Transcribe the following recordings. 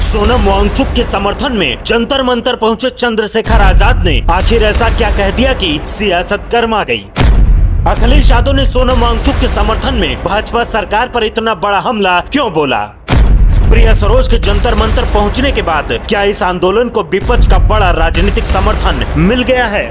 सोनम वांगचुक के समर्थन में जंतर मंतर पहुंचे चंद्रशेखर आजाद ने आखिर ऐसा क्या कह दिया कि सियासत गर्मा गई। अखिलेश यादव ने सोनम वांगचुक के समर्थन में भाजपा सरकार पर इतना बड़ा हमला क्यों बोला। प्रिया सरोज के जंतर मंतर पहुंचने के बाद क्या इस आंदोलन को विपक्ष का बड़ा राजनीतिक समर्थन मिल गया है।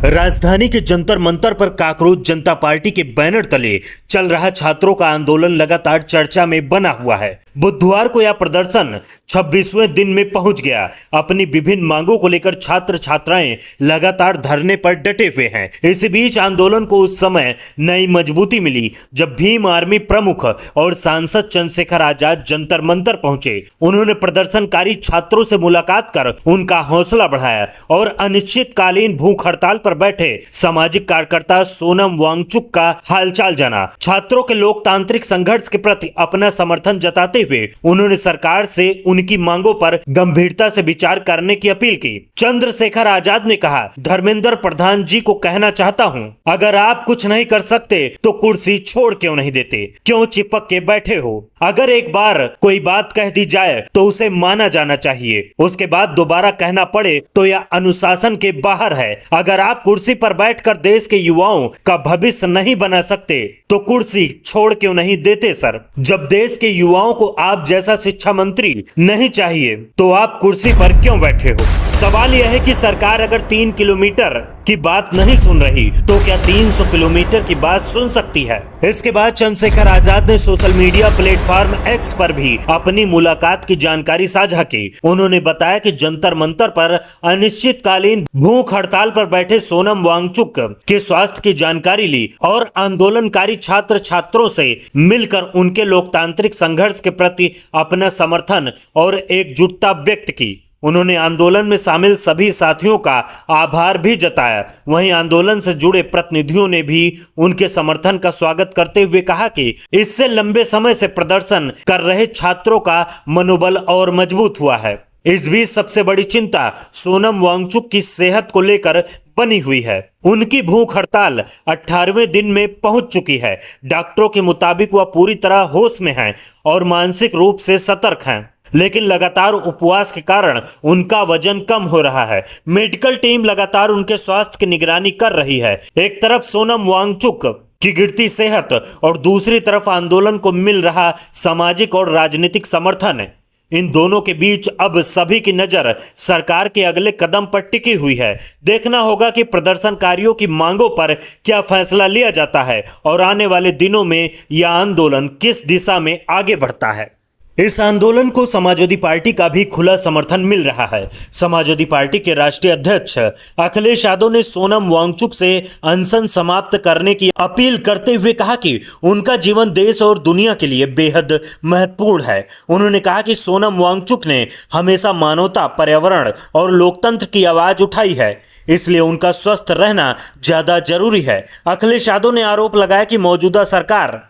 राजधानी के जंतर मंतर पर काकरोच जनता पार्टी के बैनर तले चल रहा छात्रों का आंदोलन लगातार चर्चा में बना हुआ है। बुधवार को यह प्रदर्शन 26वें दिन में पहुंच गया। अपनी विभिन्न मांगों को लेकर छात्र छात्राएं लगातार धरने पर डटे हुए हैं। इसी बीच आंदोलन को उस समय नई मजबूती मिली जब भीम आर्मी प्रमुख और सांसद चंद्रशेखर आजाद जंतर मंतर पहुंचे। उन्होंने प्रदर्शनकारी छात्रों से मुलाकात कर उनका हौसला बढ़ाया और अनिश्चितकालीन भूख हड़ताल पर बैठे सामाजिक कार्यकर्ता सोनम वांगचुक का हालचाल जाना। छात्रों के लोकतांत्रिक संघर्ष के प्रति अपना समर्थन जताते हुए उन्होंने सरकार से उनकी मांगों पर गंभीरता से विचार करने की अपील की। चंद्रशेखर आजाद ने कहा, धर्मेंद्र प्रधान जी को कहना चाहता हूं, अगर आप कुछ नहीं कर सकते तो कुर्सी छोड़ क्यों नहीं देते, क्यों चिपक के बैठे हो। अगर एक बार कोई बात कह दी जाए तो उसे माना जाना चाहिए, उसके बाद दोबारा कहना पड़े तो यह अनुशासन के बाहर है। अगर आप कुर्सी पर बैठकर देश के युवाओं का भविष्य नहीं बना सकते तो कुर्सी छोड़ क्यों नहीं देते सर। जब देश के युवाओं को आप जैसा शिक्षा मंत्री नहीं चाहिए तो आप कुर्सी पर क्यों बैठे हो। सवाल यह है कि सरकार अगर 3 किलोमीटर की बात नहीं सुन रही तो क्या 300 किलोमीटर की बात सुन सकती है। इसके बाद चंद्रशेखर आजाद ने सोशल मीडिया प्लेटफॉर्म एक्स पर भी अपनी मुलाकात की जानकारी साझा की। उन्होंने बताया कि जंतर मंतर पर अनिश्चितकालीन भूख हड़ताल पर बैठे सोनम वांगचुक के स्वास्थ्य की जानकारी ली और आंदोलनकारी छात्र छात्रों से मिलकर उनके लोकतांत्रिक संघर्ष के प्रति अपना समर्थन और एकजुटता व्यक्त की। उन्होंने आंदोलन में शामिल सभी साथियों का आभार भी जताया। वहीं आंदोलन से जुड़े प्रतिनिधियों ने भी उनके समर्थन का स्वागत करते हुए कहा कि इससे लंबे समय से प्रदर्शन कर रहे छात्रों का मनोबल और मजबूत हुआ है। इस बीच सबसे बड़ी चिंता सोनम वांगचुक की सेहत को लेकर बनी हुई है। उनकी भूख हड़ताल 18वें दिन में पहुंच चुकी है। डॉक्टरों के मुताबिक वह पूरी तरह होश में हैं और मानसिक रूप से सतर्क हैं, लेकिन लगातार उपवास के कारण उनका वजन कम हो रहा है। मेडिकल टीम लगातार उनके स्वास्थ्य की निगरानी कर रही है। एक तरफ सोनम वांगचुक की गिरती सेहत और दूसरी तरफ आंदोलन को मिल रहा सामाजिक और राजनीतिक समर्थन है। इन दोनों के बीच अब सभी की नजर सरकार के अगले कदम पर टिकी हुई है। देखना होगा कि प्रदर्शनकारियों की मांगों पर क्या फैसला लिया जाता है और आने वाले दिनों में यह आंदोलन किस दिशा में आगे बढ़ता है। इस आंदोलन को समाजवादी पार्टी का भी खुला समर्थन मिल रहा है। समाजवादी पार्टी के राष्ट्रीय अध्यक्ष अखिलेश यादव ने सोनम वांगचुक से अनशन समाप्त करने की अपील करते हुए कहा कि उनका जीवन देश और दुनिया के लिए बेहद महत्वपूर्ण है। उन्होंने कहा कि सोनम वांगचुक ने हमेशा मानवता, पर्यावरण और लोकतंत्र की आवाज उठाई है, इसलिए उनका स्वस्थ रहना ज्यादा जरूरी है। अखिलेश यादव ने आरोप लगाया कि मौजूदा सरकार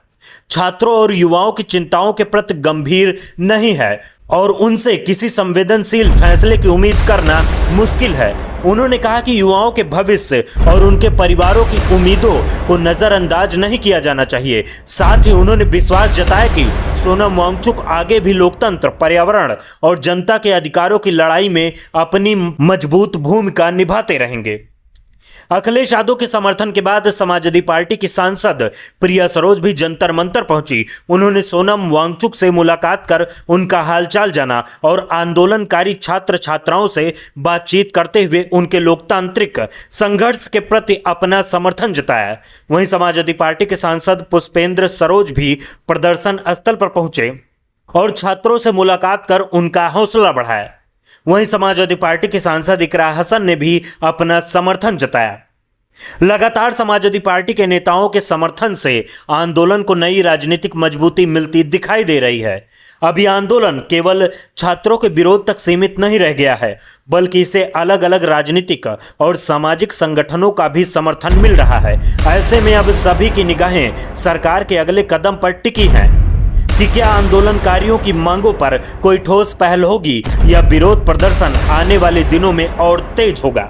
छात्रों और युवाओं की चिंताओं के प्रति गंभीर नहीं है और उनसे किसी संवेदनशील फैसले की उम्मीद करना मुश्किल है। उन्होंने कहा कि युवाओं के भविष्य और उनके परिवारों की उम्मीदों को नजरअंदाज नहीं किया जाना चाहिए। साथ ही उन्होंने विश्वास जताया कि सोनम वांगचुक आगे भी लोकतंत्र, पर्यावरण और जनता के अधिकारों की लड़ाई में अपनी मजबूत भूमिका निभाते रहेंगे। अखिलेश यादव के समर्थन के बाद समाजवादी पार्टी की सांसद प्रिया सरोज भी जंतर मंतर पहुंची। उन्होंने सोनम वांगचुक से मुलाकात कर उनका हालचाल जाना और आंदोलनकारी छात्र छात्राओं से बातचीत करते हुए उनके लोकतांत्रिक संघर्ष के प्रति अपना समर्थन जताया। वहीं समाजवादी पार्टी के सांसद पुष्पेंद्र सरोज भी प्रदर्शन स्थल पर पहुंचे और छात्रों से मुलाकात कर उनका हौसला बढ़ाया। वहीं समाजवादी पार्टी के सांसद इकरा हसन ने भी अपना समर्थन जताया। लगातार समाजवादी पार्टी के नेताओं के समर्थन से आंदोलन को नई राजनीतिक मजबूती मिलती दिखाई दे रही है। अब यह आंदोलन केवल छात्रों के विरोध तक सीमित नहीं रह गया है, बल्कि इसे अलग अलग राजनीतिक और सामाजिक संगठनों का भी समर्थन मिल रहा है। ऐसे में अब सभी की निगाहें सरकार के अगले कदम पर टिकी हैं कि क्या आंदोलनकारियों की मांगों पर कोई ठोस पहल होगी या विरोध प्रदर्शन आने वाले दिनों में और तेज होगा।